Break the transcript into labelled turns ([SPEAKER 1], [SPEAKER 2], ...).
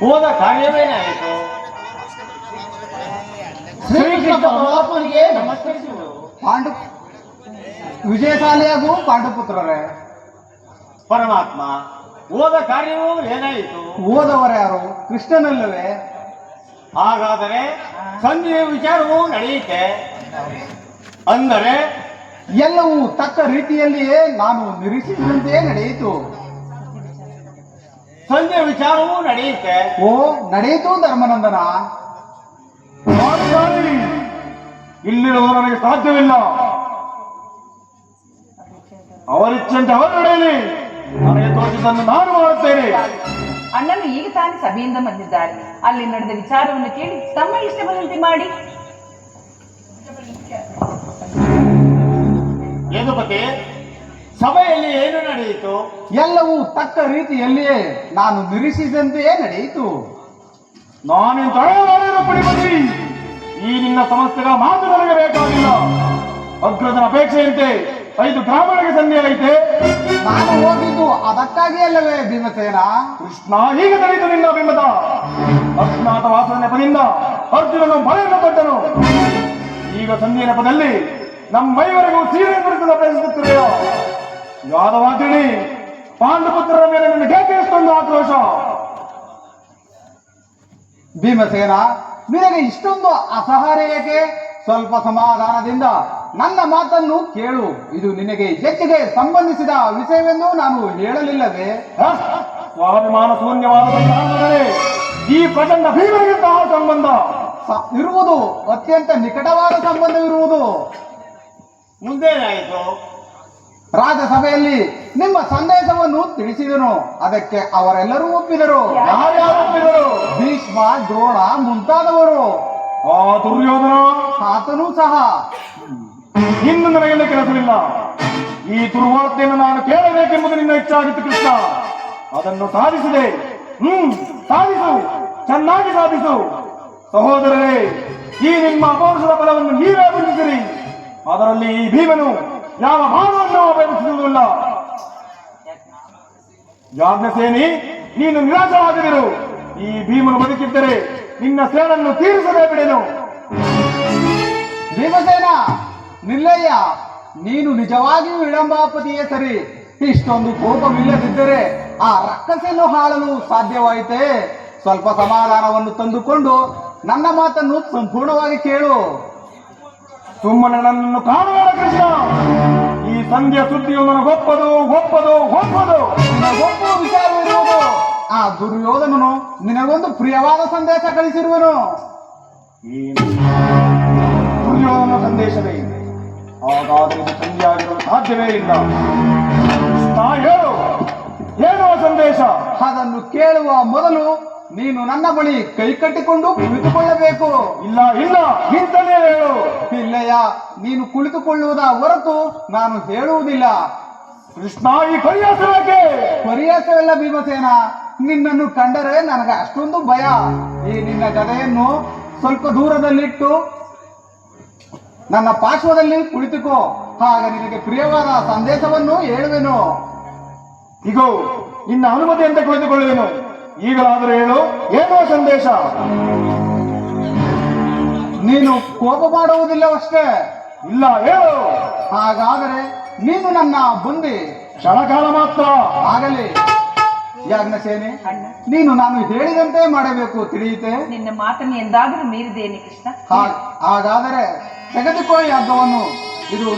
[SPEAKER 1] ಹೋದ ಕಾರ್ಯವೇನಾಯಿತು? ಶ್ರೀಕೃಷ್ಣ ಪರಮಾತ್ಮನಿಗೆ ನಮಸ್ಕರಿಸುವುದು.
[SPEAKER 2] ಪಾಂಡು ವಿಜಯಶಾಲಿ ಹಾಗೂ ಪಾಂಡುಪುತ್ರರೇ,
[SPEAKER 1] ಪರಮಾತ್ಮ ಹೋದ ಕಾರ್ಯವೂ ಏನಾಯಿತು?
[SPEAKER 2] ಓದವರ ಯಾರು? ಕೃಷ್ಣನಲ್ಲವೇ?
[SPEAKER 1] ಹಾಗಾದರೆ ಸಂಜೆಯ ವಿಚಾರವೂ ನಡೆಯುತ್ತೆ. ಅಂದರೆ
[SPEAKER 2] ಎಲ್ಲವೂ ತಕ್ಕ ರೀತಿಯಲ್ಲಿಯೇ ನಾನು ನಿರೀಕ್ಷಿಸಿದಂತೆಯೇ ನಡೆಯಿತು.
[SPEAKER 1] ಸಂಜೆ ವಿಚಾರವೂ ನಡೆಯುತ್ತೆ.
[SPEAKER 2] ಓ, ನಡೆಯಿತು ಧರ್ಮನಂದನ.
[SPEAKER 1] ಇಲ್ಲಿರುವುದು ನನಗೆ ಸಾಧ್ಯವಿಲ್ಲ. ಅವರಿಚ್ಚಂತೆ ಅವರು ನಡೆಯಲಿ. ನನಗೆ ತೋಚಿದ್ದನ್ನು ನಾನು ಮಾಡುತ್ತೇನೆ.
[SPEAKER 3] ಅಣ್ಣನು ಈಗ ತಾನೇ ಸಭೆಯಿಂದ ಬಂದಿದ್ದಾರೆ. ಅಲ್ಲಿ ನಡೆದ ವಿಚಾರವನ್ನು ಕೇಳಿ ತಮ್ಮ ಇಷ್ಟ ಬಂದಂತೆ ಮಾಡಿ.
[SPEAKER 1] ಯದುಪತಿ, ಸಭೆಯಲ್ಲಿ ಏನು ನಡೆಯಿತು?
[SPEAKER 2] ಎಲ್ಲವೂ ತಕ್ಕ ರೀತಿಯಲ್ಲಿಯೇ ನಾನು ನಿರೀಕ್ಷಿಸಿದಂತೆಯೇ ನಡೆಯಿತು.
[SPEAKER 1] ನಾನಿನ್ ತಡೆಯಲಾರಿರೋ ಪಡಿಪತಿ. ಈ ನಿನ್ನ ಸಮಸ್ಯೆಗಳ ಮಾತು ನನಗೆ ಬೇಕಾಗಿಲ್ಲ. ಅಗ್ರಜನ ಅಪೇಕ್ಷೆಯಂತೆ 5 ಗ್ರಾಮಗಳಿಗೆ ಸಂಧಿ ಐತೆ.
[SPEAKER 2] ನಾನು ಹೋಗಿದ್ದು ಅದಕ್ಕಾಗಿ ಅಲ್ಲವೇ ಭೀಮಸೇನ?
[SPEAKER 1] ಕೃಷ್ಣ ಹೀಗೆ ನಡೆಯಿತು ನಿನ್ನ ಬಿಂಬದ ಅಜ್ಞಾತ ವಾಸನ ನೆಪದಿಂದ ಅರ್ಜುನನು ಬಲೆಯನ್ನು ತೊಟ್ಟನು. ಈಗ ಸಂಧಿಯ ನೆಪದಲ್ಲಿ ನಮ್ಮ ಮೈವರೆಗೂ ಸೀರೆ ಬಿಡಿಸಲು ಪ್ರಯತ್ನಿಸುತ್ತಿದೆಯೋ? ಯಾದವಾದಿನಿ, ಪಾಂಡುಪುತ್ರರ ಮೇಲೆ ನಿನಗೆ ಏಕೆ ಇಷ್ಟೊಂದು ಆಕ್ರೋಶ?
[SPEAKER 2] ಭೀಮಸೇನ, ನಿನಗೆ ಇಷ್ಟೊಂದು ಅಸಹಾರ ಏಕೆ? ಸ್ವಲ್ಪ ಸಮಾಧಾನದಿಂದ ನನ್ನ ಮಾತನ್ನು ಕೇಳು. ಇದು ನಿನಗೆ ಹೆಚ್ಚಿಗೆ ಸಂಬಂಧಿಸಿದ ವಿಷಯವೆಂದು ನಾನು ಹೇಳಲಿಲ್ಲವೇ?
[SPEAKER 1] ಸ್ವಾಭಿಮಾನ ಶೂನ್ಯವಾದ ಸಂಧಾನವೇ ಈ ಪ್ರಚಂಡ ಭೀಮನಿಗಿಂತಹ ಸಂಬಂಧ
[SPEAKER 2] ಇರುವುದು. ಅತ್ಯಂತ ನಿಕಟವಾದ ಸಂಬಂಧವಿರುವುದು.
[SPEAKER 1] ಮುಂದೇನಾಯಿತು?
[SPEAKER 2] ರಾಜಸಭೆಯಲ್ಲಿ ನಿಮ್ಮ ಸಂದೇಶವನ್ನು ತಿಳಿಸಿದನು. ಅದಕ್ಕೆ ಅವರೆಲ್ಲರೂ ಒಪ್ಪಿದರು.
[SPEAKER 1] ಯಾರ್ಯಾರು ಒಪ್ಪಿದರು?
[SPEAKER 2] ಭೀಷ್ಮ, ದ್ರೋಣ ಮುಂತಾದವರು.
[SPEAKER 1] ಆ ದುರ್ಯೋಧನ
[SPEAKER 2] ಆತನೂ ಸಹ.
[SPEAKER 1] ಇನ್ನು ನನಗೆಲ್ಲ ಕೆಲಸವಿಲ್ಲ. ಈ ದುರ್ವಾರ್ತೆಯನ್ನು ನಾನು ಕೇಳಬೇಕೆಂಬುದು ನಿನ್ನ ಇಚ್ಛಾಗಿತ್ತು ಕೃಷ್ಣ. ಅದನ್ನು ಸಾಧಿಸಿದೆ. ಸಾಧಿಸು, ಚೆನ್ನಾಗಿ ಸಾಧಿಸು. ಸಹೋದರರೇ, ಈ ನಿಮ್ಮ ಅಪೌರುಷದ ಫಲವನ್ನು ನೀವೇ ಗುರುತಿಸಿರಿ. ಅದರಲ್ಲಿ ಈ ಭೀಮನು ಯಾವ ಭಾವವನ್ನು ಅಪೇಕ್ಷಿಸುವುದಿಲ್ಲ. ಯಾಜ್ಞಸೇನಿ, ನೀನು ನಿರಾಶರಾಗದಿರು. ಈ ಭೀಮನು ಬದುಕಿದ್ದರೆ ನಿನ್ನ ಸೇಡನ್ನು ತೀರಿಸದೇ ಬಿಡೆನು.
[SPEAKER 2] ಭೀಮಸೇನ, ನಿಲ್ಲಯ್ಯ. ನೀನು ನಿಜವಾಗಿಯೂ ವಿಳಂಬಾಪತಿಯೇ ಸರಿ. ಇಷ್ಟೊಂದು ಕೋಪವಿಲ್ಲದಿದ್ದರೆ ಆ ರಕ್ಕಸನ್ನು ಹಾಳಲು ಸಾಧ್ಯವಾಯಿತೆ? ಸ್ವಲ್ಪ ಸಮಾಧಾನವನ್ನು ತಂದುಕೊಂಡು ನನ್ನ ಮಾತನ್ನು ಸಂಪೂರ್ಣವಾಗಿ ಕೇಳು.
[SPEAKER 1] ಸುಮ್ಮನೆ ನನ್ನನ್ನು ಕಾಣಬೇಡ ಕೃಷ್ಣ. ಈ ಸಂಧ್ಯಾ ಸುದ್ದಿಯು ನನಗೊಪ್ಪದು ಒಪ್ಪದು ಒಪ್ಪದು
[SPEAKER 2] ನಿನಗೊಪ್ಪುವ ವಿಚಾರವಿರುವುದು. ಆ ದುರ್ಯೋಧನನು ನಿನಗೊಂದು ಪ್ರಿಯವಾದ ಸಂದೇಶ ಕಳಿಸಿರುವನು.
[SPEAKER 1] ದುರ್ಯೋಧನ ಸಂದೇಶವೇ? ಹಾಗಾದರೆ ಇದು ಸಂಧಿಯಾಗಿರಲು ಸಾಧ್ಯವೇ ಇಲ್ಲ. ಹೇಳು, ಏನು ಸಂದೇಶ?
[SPEAKER 2] ಅದನ್ನು ಕೇಳುವ ಮೊದಲು ನೀನು ನನ್ನ ಬಳಿ ಕೈ ಕಟ್ಟಿಕೊಂಡು ಕುಳಿತುಕೊಳ್ಳಬೇಕು.
[SPEAKER 1] ಇಲ್ಲ ಇಲ್ಲ, ಇಂತಲೇ ಹೇಳು.
[SPEAKER 2] ಇಲ್ಲಯ್ಯ, ನೀನು ಕುಳಿತುಕೊಳ್ಳುವುದ ಹೊರತು ನಾನು ಹೇಳುವುದಿಲ್ಲ.
[SPEAKER 1] ಕೃಷ್ಣ, ಈ ಪರಿಹಾಸಕ್ಕೆ
[SPEAKER 2] ಪರಿಹಾಸವೆಲ್ಲ ಭೀಮಸೇನ. ನಿನ್ನನ್ನು ಕಂಡರೆ ನನಗೆ ಅಷ್ಟೊಂದು ಭಯ. ಈ ನಿನ್ನ ಗದೆಯನ್ನು ಸ್ವಲ್ಪ ದೂರದಲ್ಲಿಟ್ಟು ನನ್ನ ಪಾರ್ಶ್ವದಲ್ಲಿ ಕುಳಿತುಕೋ. ಆಗ ನಿನಗೆ ಪ್ರಿಯವಾದ ಸಂದೇಶವನ್ನು ಹೇಳುವೆನು.
[SPEAKER 1] ಇಗೋ, ನಿನ್ನ ಅನುಮತಿಯಂತೆ ಕುಳಿತುಕೊಳ್ಳುವೆನು. ಈಗಲಾದರೂ ಹೇಳು, ಏನೋ ಸಂದೇಶ?
[SPEAKER 2] ನೀನು ಕೋಪ ಮಾಡುವುದಿಲ್ಲವಷ್ಟೇ?
[SPEAKER 1] ಇಲ್ಲ, ಹೇಳು.
[SPEAKER 2] ಹಾಗಾದರೆ ನೀನು ನನ್ನ ಬಂದಿ.
[SPEAKER 1] ಕ್ಷಣಕಾಲ ಮಾತ್ರ.
[SPEAKER 2] ಆಗಲಿ ಯಾಜ್ಞಸೇನೆ, ನೀನು ನಾನು ಹೇಳಿದಂತೆ ಮಾಡಬೇಕು, ತಿಳಿಯುತ್ತೆ?
[SPEAKER 3] ನಿನ್ನ ಮಾತನ್ನು ಎಂದಾದರೂ ಮೀರಿದೇನೆ ಕೃಷ್ಣ.
[SPEAKER 2] ಹಾಗಾದರೆ ತೆಗೆದುಕೋ ಈ ಹಗ್ಗವನ್ನು. ಇದು